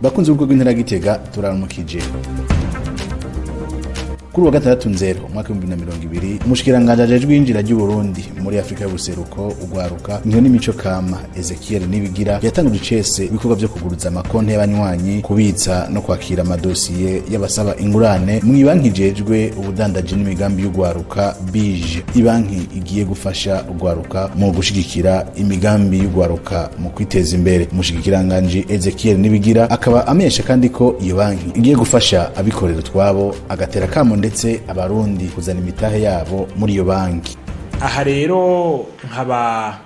bakunze ubwo rw'intara Gitega turaramukije. Kuri wa gatandatu nzero umwaka 2020 umushikiranganje ajejwe injira ry'u Burundi muri Afrika y'ubuseruko ugwaruka inyo n'imico kama Ezekiel Nibigira yatanguje icese ibikorwa byo kuguruza amakonte y'abanywanyi kubitsa no kwakira amadosiye y'abasaba ingurane mu ibanki ijejwe ubudandaji n'imigambi y'ugwaruka BIJ. Ibanki igiye gufasha ugwaruka mu gushigikira imigambi y'ugwaruka mu kwiteza imbere. Umushikiranganje Ezekiel Nibigira akaba amesha kandi ko iyo banki igiye gufasha abikorera twabo agatera kamo ndetse abarundi kuzana imitahe yabo muri iyo banki. Aha rero nkaba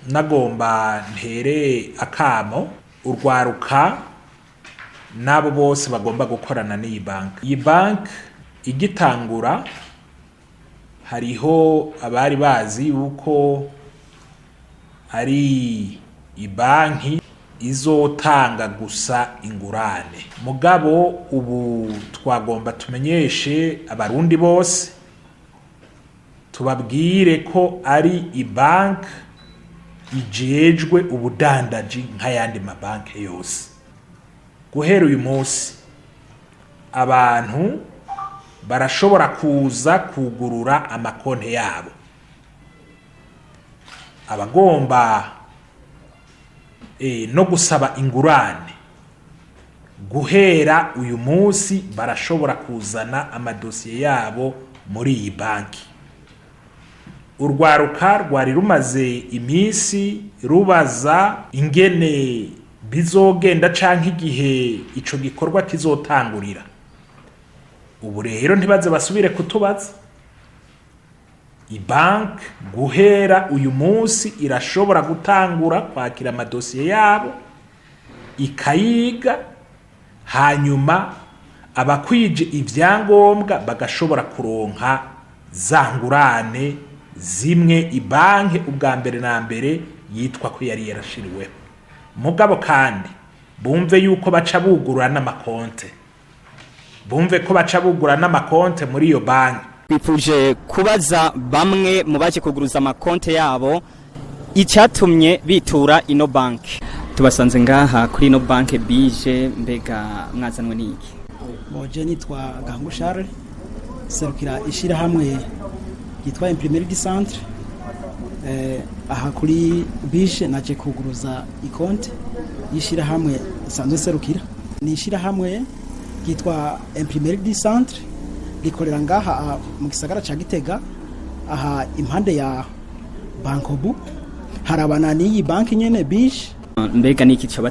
nagomba ntere akamo urwaruka nabo bose bagomba gukorana n'iyi banki. Iyi banki igitangura hariho abari bazi yuko ari ibanki izotanga gusa ingurane. Mugabo ubu twagomba tumenyeshe abarundi bose tubabwire ko ari ibanki ijejwe ubudandaji nk'ayandi mabanki yose. Guhera uyu munsi abantu barashobora kuza kugurura amakonte yabo. Abagomba no gusaba ingurane guhera uyu munsi barashobora kuzana amadosiye yabo muri iyi banki. Urwaruka rwari rumaze iminsi rubaza ingene bizogenda canke igihe ico gikorwa kizotangurira. Ubu rero ntibaze basubire kutubaza. Ibanki guhera uyu munsi irashobora gutangura kwakira amadosiye yabo ikayiga, hanyuma abakwije ivyangombwa bagashobora kuronka za ngurane zimwe ibanki ubwa mbere na mbere yitwa ko yari yarashiriweho. Mugabo kandi bumve yuko baca bugurura n'amakonte, bumve ko baca bugurura n'amakonte muri iyo banki. Bipfuje kubaza bamwe mu baje kuguruza amakonte yabo icyatumye bitura ino banki. Tubasanze ngaha kuri ino banki BIJ, mbega mwazanwe n'iki? Boje nitwa Gangu Charles, serukira ishirahamwe yitwa Imprimerie du Centre. Aha kuri BIJ naje kuguruza ikonte y'ishirahamwe isanzwe serukira. Ni ishirahamwe yitwa Imprimerie du Centre rikorera ngaha mu gisagara ca Gitega, aha impande ya Bankobu harabana n'iyi banki nyene BIJ. Mbega niki caba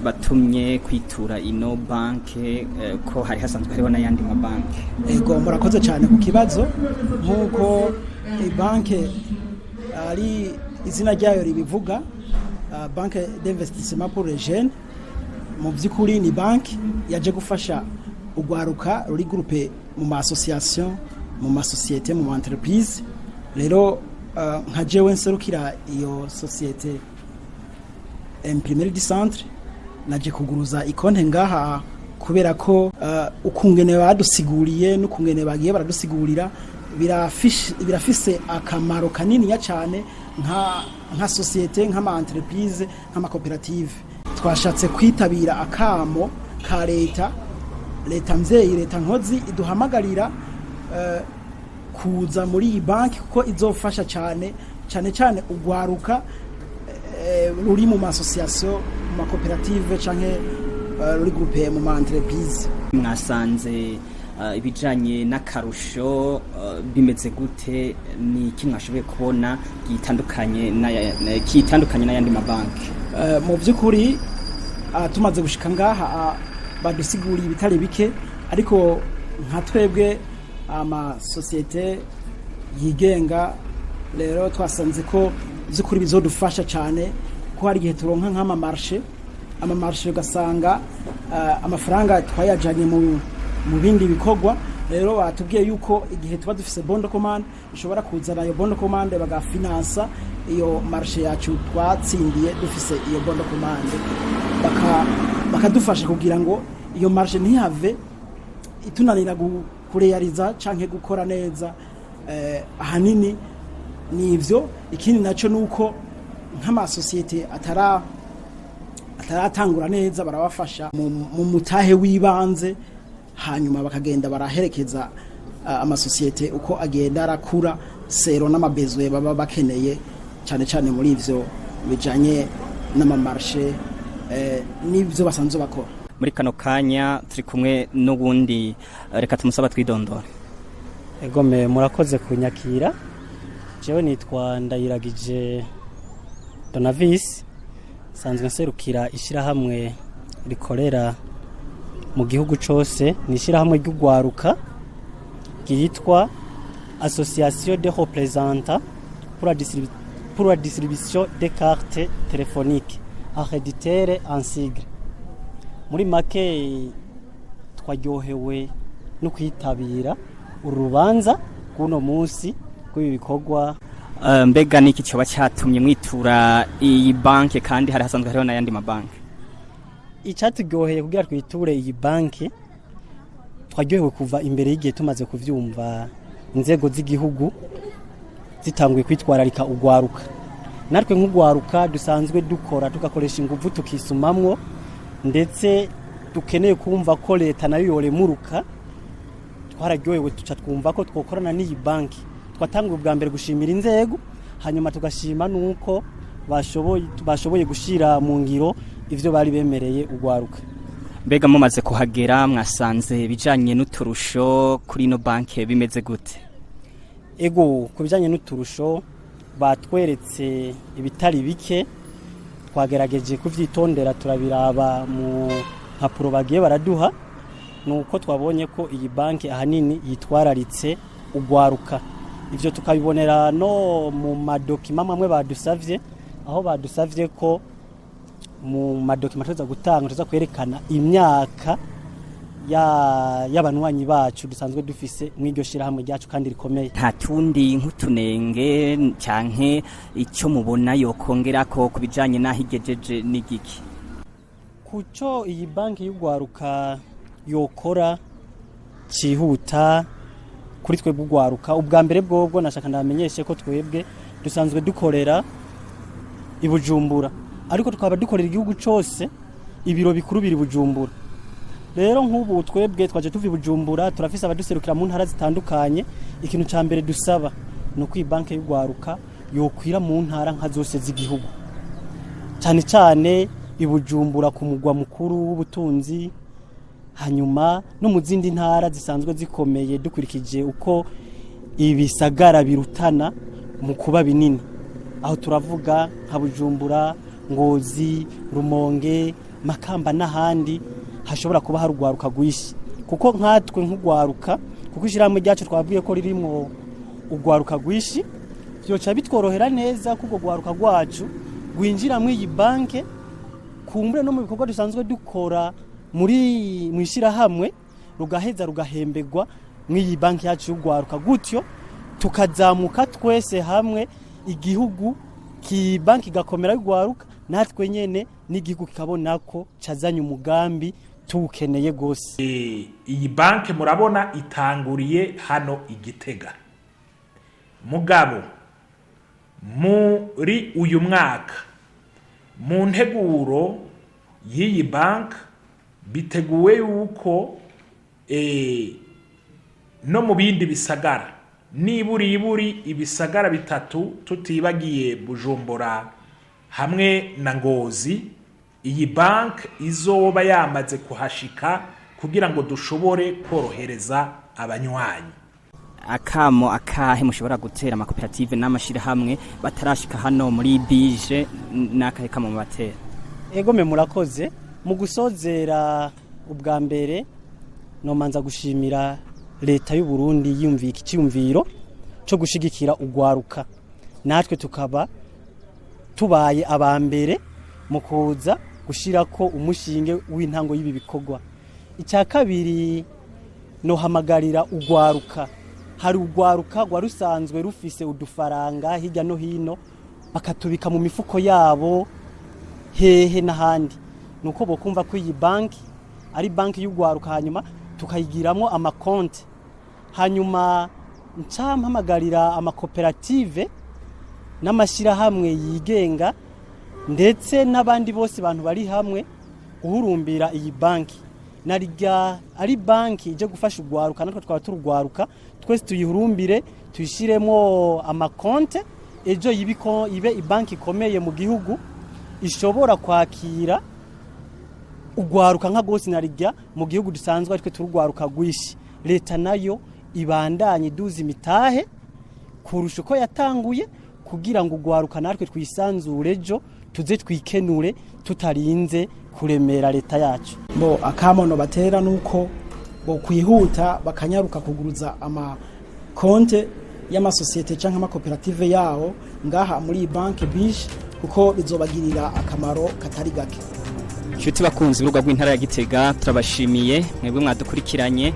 batumye kwitura ino banki ko hari hasanzwe hariho n'ayandi mabanki? Ego murakoze cyane ku kibazo. Nkuko banki ari izina ryayo ribivuga, Banque d'investissement pour les jeunes, mu by'ukuri ni banki yaje gufasha ugwaruka ruri groupe mu ma association, mu ma société, mu entreprise. Rero nka jewe nserukira iyo société Imprimerie du Centre, naje kuguruza ikonte ngaha kubera ko ukungene badusiguriye n'ukungene bagiye baradusigurira birafise akamaro kanini ya cyane nka société, nka entreprise, nka coopérative. Twashatse kwitabira akamo ka leta mvyeyi, leta nkozi iduhamagarira kuza muri iyi banki kuko izofasha cyane ugwaruka ruri mu association, mu coopérative canke ruri groupe mu entreprise. Mwasanze ibijanye n'akarusho bimeze gute? Ni iki mwashoboye kubona kitandukanye n'ayandi mabanki? Mu by'ukuri tumaze gushika ngaha badusiguriye ibitari bike, ariko nka twebwe ama société yigenga rero twasanze ko by'ukuri bizodufasha cyane ko hari igihe turonka nk'ama marché ugasanga amafaranga twayajanye mu bindi bikorwa. Rero batubwiye yuko igihe tuba dufise bon de commande ushobora kuzana iyo bon de commande bagafinansa iyo marché yacu twatsindiye dufise iyo bon de commande, bakadufasha kugira ngo iyo marché ntihave itunanira kurealiza canke gukora neza. Ahanini ni ivyo. Ikindi naco nuko nk'ama société ataratangura neza barabafasha mu mutahe w'ibanze, hanyuma bakagenda baraherekeza amasosiyete uko agenda arakura sero n'amabezwe baba bakeneye cyane cyane muri ivyo bijanye n'amamarshe n'ibyo basanzwe bakora. Muri kano kanya turi kumwe n'ubundi, reka tumusaba twidondora. Egome murakoze kunyakira. Jewe nitwa Ndayiragije Donavis, sanzwe nserukira ishirahamwe rikorera mu gihugu cose, ni ishirahamwe ry'ugwaruka ryitwa Association des représentants pour la distribution des cartes téléphoniques hereditaires en sigle. Muri make twaryohewe no kwitabira urubanza kuno munsi kwibi bikorwa. Mbega niki cyoba cyatumye mwitura iyi banke kandi hari hasanzwe hariho n'ayandi mabanke? Icyaturyoheye kugira twiture iyi banke, twaryohewe kuva imbere y'igihe tumaze kuvyumva inzego z'igihugu zitanguye kwitwararika ugwaruka. Natwe nk'ugwaruka dusanzwe dukora tugakoresha ingufu tukisumamwo, ndetse dukeneye kumva ko leta nayo yoremuruka. Twararyohewe tuca twumva ko twokorana n'iyi banki. Twatanguye ubwa mbere gushimira inzego, hanyuma tugashima nuko bashoboye gushira mu ngiro ivyo bari bemereye ugwaruka. Mbega mumaze kuhagera mwasanze bijanye n'uturusho kuri no banke bimeze gute? Ego kubijanye n'uturusho batweretse ibitari bike, twagerageje kuvyitondera turabiraba mu mpapuro bagiye baraduha, nuko twabonye ko iyi banki ahanini yitwararitse ugwaruka. Ivyo tukabibonera no mu madokima amwe badusavye, aho badusavye ko mu madokima tuza gutanga tuza kwerekana imyaka y'abanwanyi bacu dusanzwe dufise mw'iryo shirahamwe ryacu kandi rikomeye. Nta tundi nk'utunenge canke icyo mubona yokongera ko kubijanye nahigejeje n'igiki? Kuco iyi banki y'ugwaruka yokora cihuta kuri twebwe ugwaruka, ubwa mbere bwobwo nashaka ndamenyeshe ko twebwe dusanzwe dukorera i Bujumbura, ariko twaba dukorera igihugu cose, ibiro bikuru biri Bujumbura. Rero nk'ubu twebwe twaje tuvi Bujumbura, turafise abaduserukira mu ntara zitandukanye. Ikintu ca mbere dusaba no kwi banki y'ugwaruka yokwira mu ntara nka zose z'igihugu, cyane cyane i Bujumbura ku mugwa mukuru w'ubutunzi, hanyuma no mu zindi ntara zisanzwe zikomeye dukurikije uko ibisagara birutana mu kuba binini. Aho turavuga nka Bujumbura, Ngozi, Rumonge, Makamba n'ahandi hashobora kuba hari ugwaruka rwishi. Kuko nkatwe nk'ugwaruka, kuko ishyirahamwe ryacu twabwiye ko ririmo ugwaruka rwishi, byoca bitworohera neza kuko ugwaruka rwacu rwinjira mu iyi banke, kumbure no mu bikorwa dusanzwe dukora muri mwishirahamwe, rugaheza rugahembegwa mu iyi banki yacu y'ugwaruka, gutyo tukazamuka twese hamwe, igihugu ki banki gakomera y'ugwaruka, natwe nyene n'igihugu kikabona ko cazanye umugambi tukeneye gose. Iyi banki murabona itanguriye hano Igitega, mugabo muri uyu mwaka mu nteguro y'iyi banki biteguwe yuko no mu bindi bisagara niburi ibisagara bitatu tutibagiye Bujumbura hamwe na Ngozi, iyi banki izoba yamaze kuhashika kugira ngo dushobore korohereza abanywanyi. Akamo akahe mushobora gutera amakoperative n'amashirahamwe batarashika hano muri bije n'akahe kamo batera? Egome murakoze. Mu gusozera ubwa mbere no manza gushimira leta y'u Burundi yumvika icyumviro cyo gushigikira ugwaruka, natwe tukaba tubaye abambere mu kuza gushirako umushinge w'intango y'ibi bikorwa. Icya kabiri no hamagarira ugwaruka, hari ugwaruka gwarusanzwe rufise udufaranga hirya no hino bakatubika mu mifuko yabo hehe n'ahandi, nuko bokumva ko iyi banki ari banki y'ugwaruka, hanyuma tukayigiramo amakonte. Hanyuma ncampamagarira amakoperative n'amashirahamwe yigenga ndetse n'abandi bose bantu bari hamwe guhurumbira iyi banki ari banki ije gufasha ugwaruka natwe twaba turugwaruka twese tuyihurumbire tuyishiremo amakonte ejo ibe ibanki ikomeye mu gihugu ishobora kwakira ugwaruka nka gose narijya mu gihugu dusanzwe ariko turugwaruka gwishi leta nayo ibandanye iduza imitahe kurusha uko yatanguye kugira ngo ugwaruka natwe twisanzure ejo tuze twikenure tutarinze kuremera leta yacu. Bo akamono batera nuko bo kwihuta bakanyaruka kuguruza ama konte y'amasosiyete canke amakoperative yawo ngaha muri banki BIJ kuko bizobagirira akamaro katari gake. Shuti bakunzi b'urugo rw'intara ya Gitega turabashimiye mwebwe mwadukurikiranye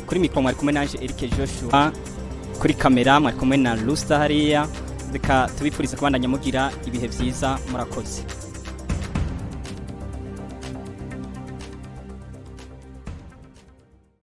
kuri mikro mwari kumwe nanje Eric Joshua kuri kamera mwari kumwe na Lusta hariya reka tubipfurize kubandanya mugira ibihe vyiza murakoze.